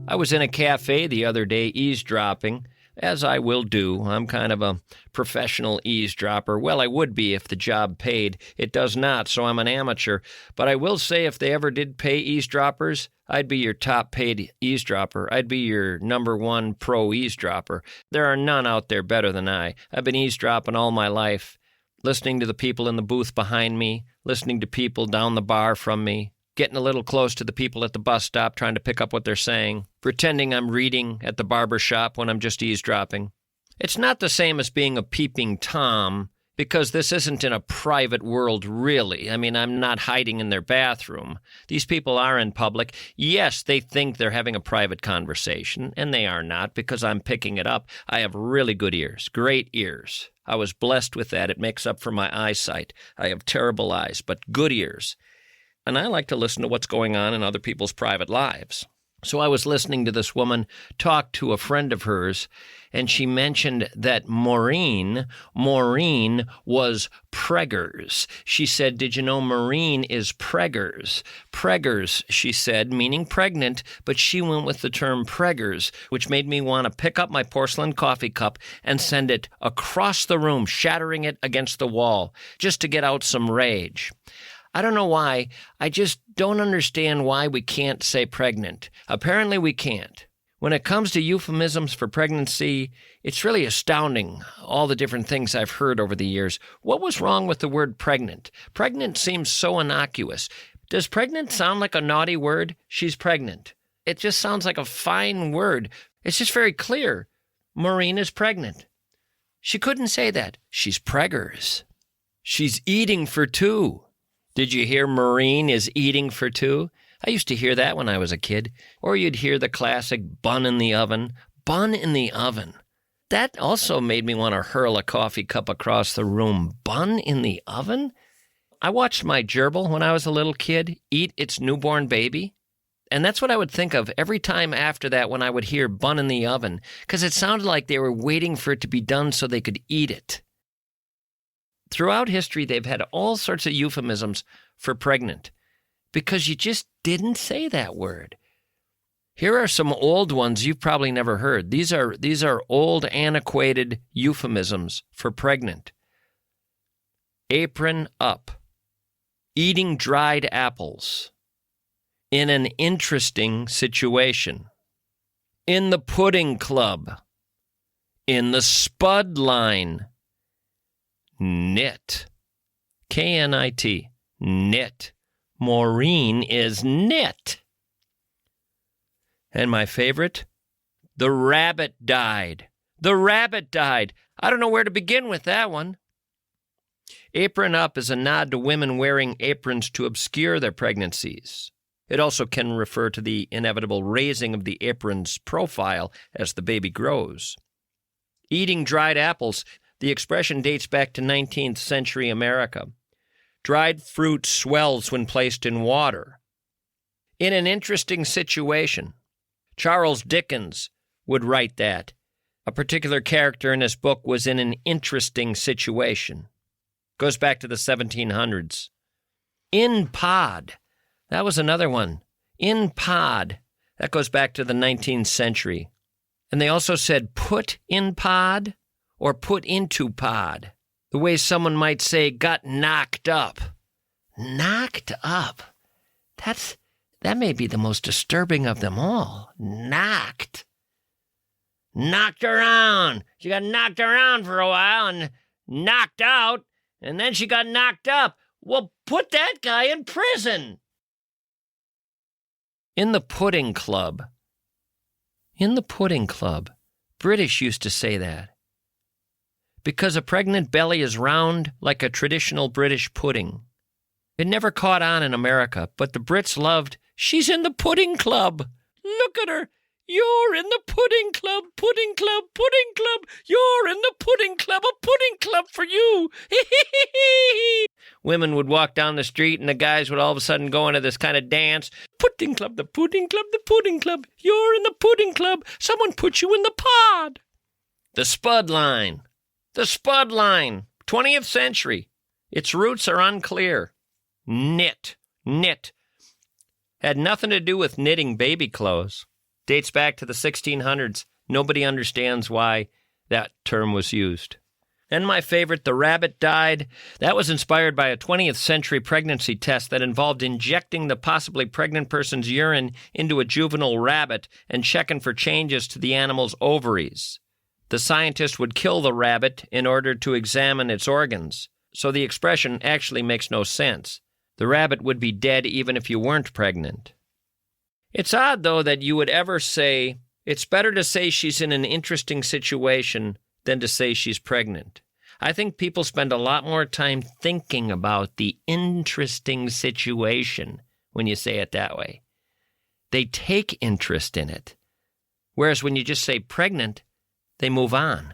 I was in a cafe the other day eavesdropping, as I will do. I'm kind of a professional eavesdropper. Well, I would be if the job paid. It does not, so I'm an amateur. But I will say if they ever did pay eavesdroppers, I'd be your top paid eavesdropper. I'd be your number 1 pro eavesdropper. There are none out there better than I. I've been eavesdropping all my life, listening to the people in the booth behind me, listening to people down the bar from me, getting a little close to the people at the bus stop trying to pick up what they're saying, pretending I'm reading at the barber shop when I'm just eavesdropping. It's not the same as being a peeping Tom, because this isn't in a private world, really. I mean, I'm not hiding in their bathroom. These people are in public. Yes, they think they're having a private conversation, and they are not, because I'm picking it up. I have really good ears, great ears. I was blessed with that. It makes up for my eyesight. I have terrible eyes, but good ears. And I like to listen to what's going on in other people's private lives. So I was listening to this woman talk to a friend of hers, and she mentioned that Maureen was preggers. She said, did you know Maureen is preggers? Preggers, she said, meaning pregnant, but she went with the term preggers, which made me want to pick up my porcelain coffee cup and send it across the room, shattering it against the wall, just to get out some rage. I don't know why. I just don't understand why we can't say pregnant. Apparently we can't. When it comes to euphemisms for pregnancy, it's really astounding, all the different things I've heard over the years. What was wrong with the word pregnant? Pregnant seems so innocuous. Does pregnant sound like a naughty word? She's pregnant. It just sounds like a fine word. It's just very clear. Maureen is pregnant. She couldn't say that. She's preggers. She's eating for 2. Did you hear Maureen is eating for 2? I used to hear that when I was a kid. Or you'd hear the classic bun in the oven. Bun in the oven. That also made me want to hurl a coffee cup across the room. Bun in the oven? I watched my gerbil when I was a little kid eat its newborn baby. And that's what I would think of every time after that when I would hear bun in the oven, because it sounded like they were waiting for it to be done so they could eat it. Throughout history, they've had all sorts of euphemisms for pregnant, because you just didn't say that word. Here are some old ones you've probably never heard. These are old, antiquated euphemisms for pregnant. Apron up. Eating dried apples. In an interesting situation. In the pudding club. In the spud line. Knit. K-N-I-T. Knit. Maureen is knit. And my favorite? The rabbit died. The rabbit died. I don't know where to begin with that one. Apron up is a nod to women wearing aprons to obscure their pregnancies. It also can refer to the inevitable raising of the apron's profile as the baby grows. Eating dried apples, the expression dates back to 19th century America. Dried fruit swells when placed in water. In an interesting situation. Charles Dickens would write that. A particular character in his book was in an interesting situation. Goes back to the 1700s. In pod. That was another one. In pod. That goes back to the 19th century. And they also said put in pod or put into pod. The way someone might say got knocked up. Knocked up. That may be the most disturbing of them all. Knocked. Knocked around. She got knocked around for a while and knocked out, and then she got knocked up. Well, put that guy in prison. In the pudding club. In the pudding club. British used to say that. Because a pregnant belly is round like a traditional British pudding. It never caught on in America, but the Brits loved, she's in the pudding club. Look at her. You're in the pudding club, pudding club, pudding club. You're in the pudding club, a pudding club for you. Women would walk down the street and the guys would all of a sudden go into this kind of dance. Pudding club, the pudding club, the pudding club. You're in the pudding club. Someone put you in the pod. The spud line. The spud line. 20th century. Its roots are unclear. Knit. Knit. Had nothing to do with knitting baby clothes. Dates back to the 1600s. Nobody understands why that term was used. And my favorite, the rabbit died. That was inspired by a 20th century pregnancy test that involved injecting the possibly pregnant person's urine into a juvenile rabbit and checking for changes to the animal's ovaries. The scientist would kill the rabbit in order to examine its organs. So the expression actually makes no sense. The rabbit would be dead even if you weren't pregnant. It's odd, though, that you would ever say, it's better to say she's in an interesting situation than to say she's pregnant. I think people spend a lot more time thinking about the interesting situation when you say it that way. They take interest in it. Whereas when you just say pregnant, they move on.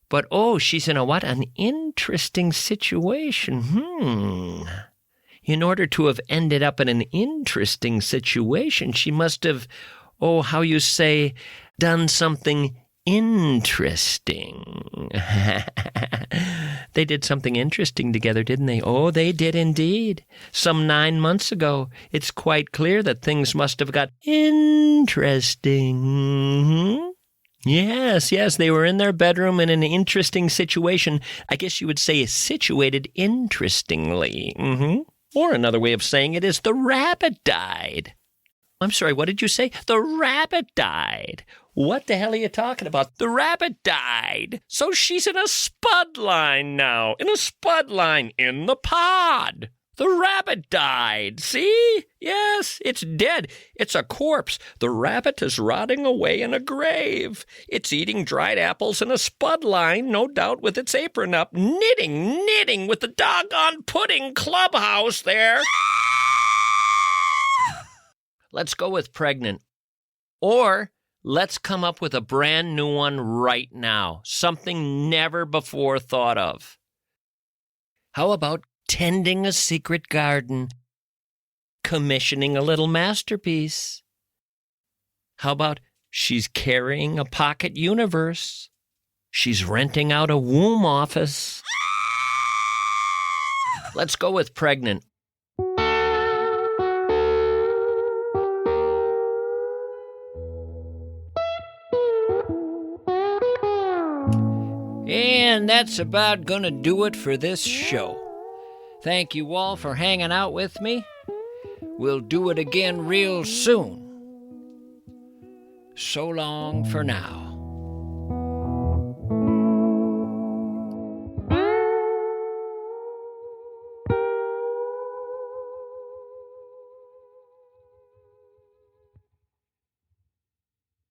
But, oh, she's in a what? An interesting situation. In order to have ended up in an interesting situation, she must have, how you say, done something interesting. They did something interesting together, didn't they? Oh, they did indeed. Some 9 months ago. It's quite clear that things must have got interesting. Yes, they were in their bedroom in an interesting situation. I guess you would say situated interestingly. Or another way of saying it is the rabbit died. I'm sorry, what did you say? The rabbit died. What the hell are you talking about? The rabbit died. So she's in a spud line now. In a spud line in the pod. The rabbit died. See? Yes, it's dead. It's a corpse. The rabbit is rotting away in a grave. It's eating dried apples in a spud line, no doubt with its apron up, knitting with the doggone pudding clubhouse there. Let's go with pregnant. Or let's come up with a brand new one right now, something never before thought of. How about tending a secret garden, commissioning a little masterpiece? How about she's carrying a pocket universe? She's renting out a womb office. Let's go with pregnant. And that's about gonna do it for this show. Thank you all for hanging out with me. We'll do it again real soon. So long for now.